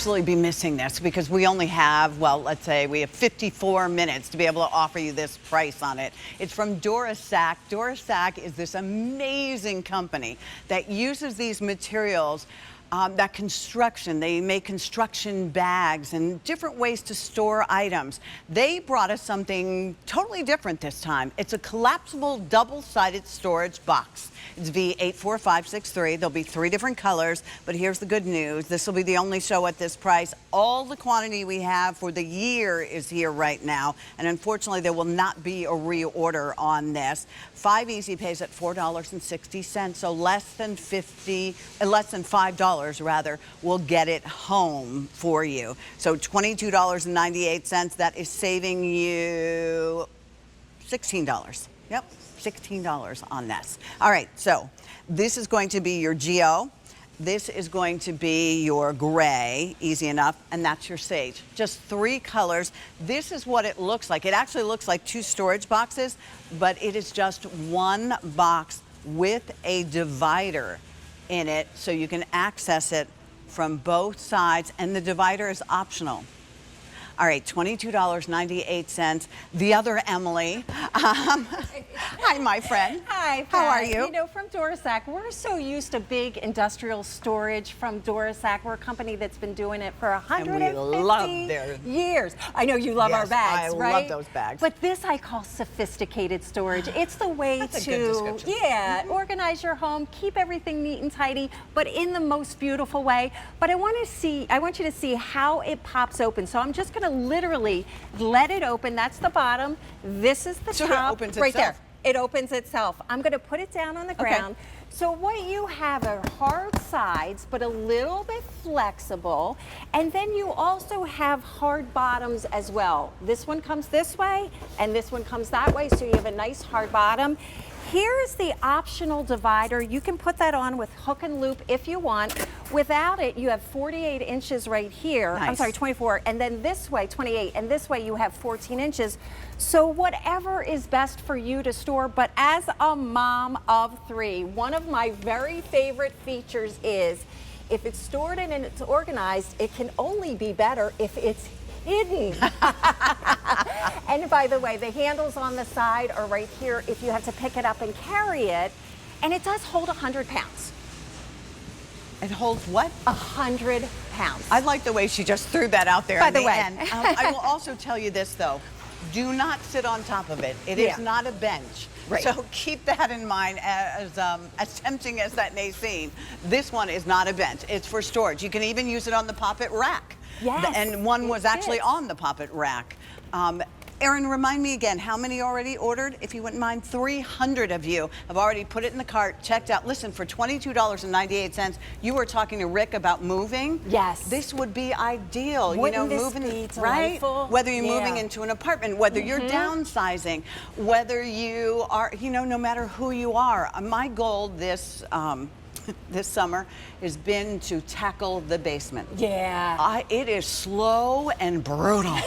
absolutely be missing this because we only have, well, let's say we have 54 minutes to be able to offer you this price on it. It's from Durasack. Durasack is this amazing company that uses these materials, that construction. They make construction bags and different ways to store items. They brought us something totally different this time. It's a collapsible double-sided storage box. It's V84563. There'll be 3 different colors, but here's the good news. This will be the only show at this price. All the quantity we have for the year is here right now, and unfortunately there will not be a reorder on this. 5 easy pays at $4.60, so less than $5 rather, will get it home for you. So $22.98, that is saving you $16. Yep, $16 on this. All right, so this is going to be your Geo. This is going to be your gray, easy enough, and that's your sage. Just 3 colors. This is what it looks like. It actually looks like 2 storage boxes, but it is just 1 box with a divider in it, so you can access it from both sides, and the divider is optional. All right, $22.98. The other Emily. Hi, my friend. Hi, Pat. How are you? You know, from Durasack, we're so used to big industrial storage from Durasack. We're a company that's been doing it for 150 years. I know you love our bags, right? I love those bags. But this I call sophisticated storage. It's the way That's a good description. Organize your home, keep everything neat and tidy, but in the most beautiful way. But I want you to see how it pops open. So I'm just going to literally let it open. That's the bottom. This is the top. It opens right itself. there. It opens itself. I'm going to put it down on the ground. So what you have are hard sides, but a little bit flexible. And then you also have hard bottoms as well. This one comes this way, and this one comes that way, so you have a nice hard bottom. Here is the optional divider. You can put that on with hook and loop if you want. Without it, you have 48 inches right here. Nice. I'm sorry, 24. And then this way, 28. And this way, you have 14 inches. So whatever is best for you to store. But as a mom of 3, one of my very favorite features is if it's stored and it's organized, it can only be better if it's hidden. And by the way, the handles on the side are right here if you have to pick it up and carry it. And it does hold 100 pounds. It holds what? 100 pounds. I like the way she just threw that out there. By the way. End. I will also tell you this though. Do not sit on top of it. It is not a bench. Right. So keep that in mind, as tempting as that may seem. This one is not a bench. It's for storage. You can even use it on the poppet rack. Yes, and one was actually on the poppet rack. Erin, remind me again, how many already ordered? If you wouldn't mind, 300 of you have already put it in the cart, checked out. Listen, for $22.98, you were talking to Rick about moving. Yes. This would be ideal. Wouldn't you know, this moving, be right? delightful? Whether you're moving into an apartment, whether you're downsizing, whether you are, you know, no matter who you are. My goal this this summer has been to tackle the basement. Yeah. It is slow and brutal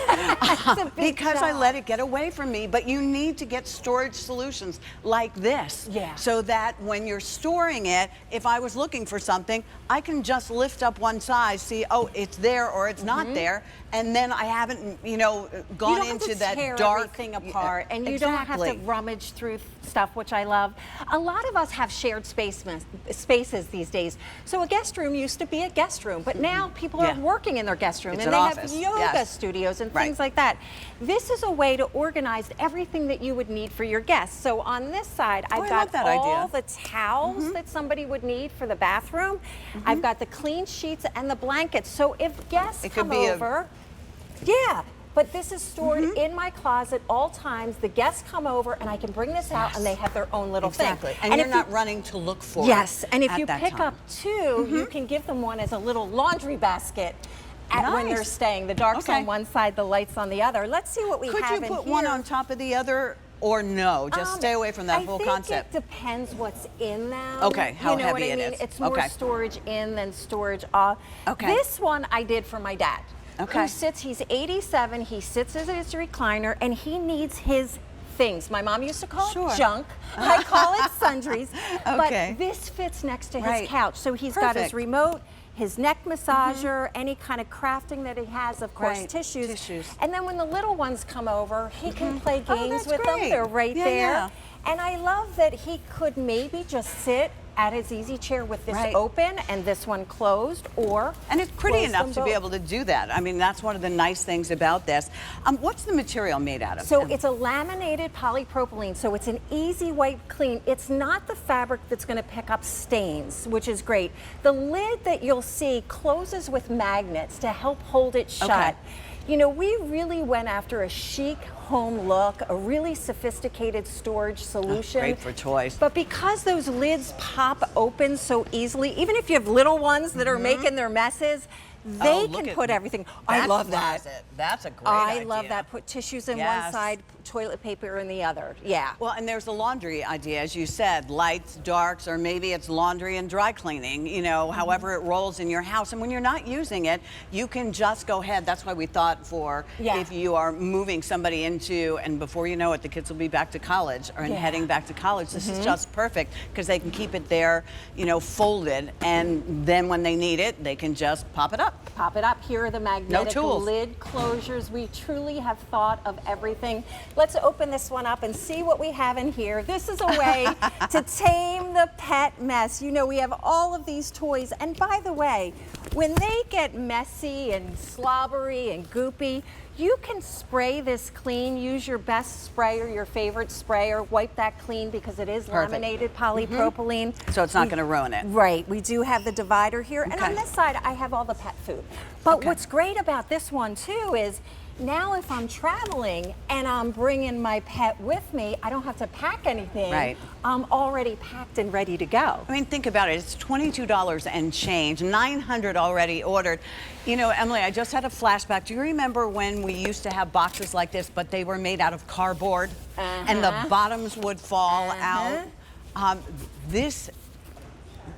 because I let it get away from me, but you need to get storage solutions like this so that when you're storing it, if I was looking for something, I can just lift up one side, see, oh, it's there or it's not there, and then I haven't, you know, gone into that dark. You don't have to tear everything apart, and you don't have to rummage through stuff, which I love. A lot of us have shared spaces these days. So a guest room used to be a guest room, but now people are working in their guest room, and they have yoga studios and things like that. This is a way to organize everything that you would need for your guests. So on this side, I've got all the towels that somebody would need for the bathroom. I've got the clean sheets and the blankets. So if guests come over, but this is stored in my closet all times. The guests come over and I can bring this out and they have their own little thing. And you're not running to look for it. Yes, and if you pick up 2, you can give them one as a little laundry basket when they're staying. The dark's on one side, the light's on the other. Let's see what we have in here. Could you put one on top of the other? Or no, just stay away from that whole concept. It depends what's in them. Okay, how heavy it is. It's more storage in than storage off. This one I did for my dad. Who sits, he's 87, he sits as his recliner, and he needs his things. My mom used to call it junk. I call it sundries. But this fits next to his couch. So he's got his remote, his neck massager, any kind of crafting that he has, of course, tissues. And then when the little ones come over, he can play games with them. They're right there. And I love that he could maybe just sit at his easy chair with this open and this one closed, and it's pretty enough to be able to do that. I mean, that's one of the nice things about this. What's the material made out of? So it's a laminated polypropylene, so it's an easy wipe clean. It's not the fabric that's going to pick up stains, which is great. The lid that you'll see closes with magnets to help hold it shut. You know, we really went after a chic home look, a really sophisticated storage solution. Great for toys. But because those lids pop open so easily, even if you have little ones that are making their messes, they can put everything. I love that. That's a great idea. I love that. Put tissues in one side, toilet paper in the other. Yeah. Well, and there's a laundry idea, as you said, lights, darks, or maybe it's laundry and dry cleaning, you know, however it rolls in your house. And when you're not using it, you can just go ahead. That's why we thought for if you are moving somebody into, and before you know it, the kids will be back to college or heading back to college. This is just perfect because they can keep it there, you know, folded. And then when they need it, they can just pop it up. Pop it up. Here are the magnetic lid closures. We truly have thought of everything. Let's open this one up and see what we have in here. This is a way to tame the pet mess. You know, we have all of these toys. And by the way, when they get messy and slobbery and goopy, you can spray this clean. Use your best sprayer, your favorite sprayer. Wipe that clean because it is laminated polypropylene. So it's not going to ruin it. Right. We do have the divider here. And on this side, I have all the pet food. But what's great about this one, too, is now if I'm traveling and I'm bringing my pet with me, I don't have to pack anything. Right. I'm already packed and ready to go. I mean, think about it. It's $22 and change, 900 already ordered. You know, Emily, I just had a flashback. Do you remember when we used to have boxes like this, but they were made out of cardboard and the bottoms would fall out?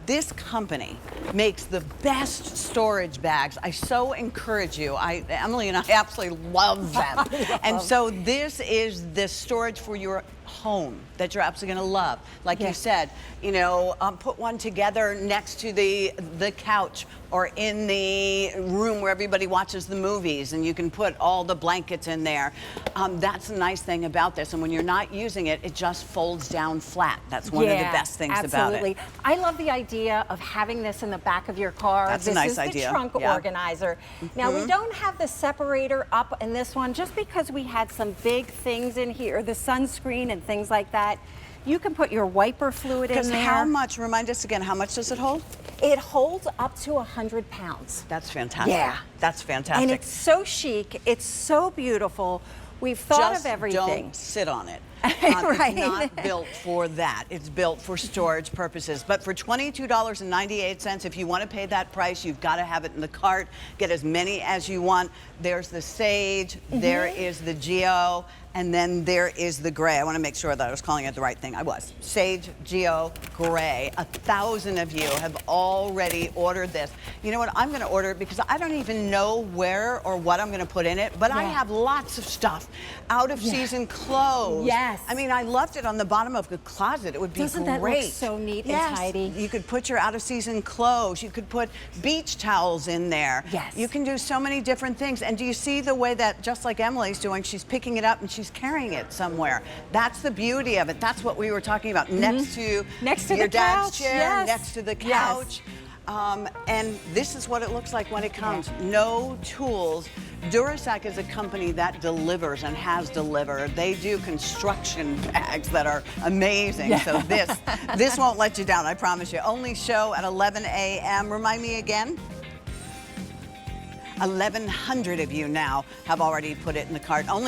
This company makes the best storage bags. I so encourage you. Emily and I absolutely love them. And so this is the storage for your home that you're absolutely going to love. Like you said, you know, put one together next to the couch or in the room where everybody watches the movies, and you can put all the blankets in there. That's the nice thing about this. And when you're not using it, it just folds down flat. That's one of the best things about it. I love the idea of having this in the back of your car. That's a nice idea. This is the trunk organizer. Now, we don't have the separator up in this one just because we had some big things in here, the sunscreen and things like that. You can put your wiper fluid in there. Because how much, remind us again, how much does it hold? It holds up to 100 pounds. That's fantastic. Yeah. That's fantastic. And it's so chic. It's so beautiful. We've thought of everything. Don't sit on it. It's not built for that. It's built for storage purposes. But for $22.98, if you want to pay that price, you've got to have it in the cart. Get as many as you want. There's the Sage, there is the Geo, and then there is the Gray. I want to make sure that I was calling it the right thing. I was. Sage, Geo, Gray. 1,000 of you have already ordered this. You know what? I'm going to order it because I don't even know where or what I'm going to put in it, but I have lots of stuff. Out of season clothes. Yes. I mean, I loved it on the bottom of the closet. It would be Doesn't great. that look so neat and tidy? You could put your out of season clothes. You could put beach towels in there. Yes. You can do so many different things. And do you see the way that, just like Emily's doing, she's picking it up and she's carrying it somewhere. That's the beauty of it. That's what we were talking about. Next to your the dad's couch. chair, next to the couch. And this is what it looks like when it comes. No tools. Durasack is a company that delivers and has delivered. They do construction bags that are amazing. So this won't let you down, I promise you. Only show at 11 a.m. Remind me again. 1,100 of you now have already put it in the cart. Only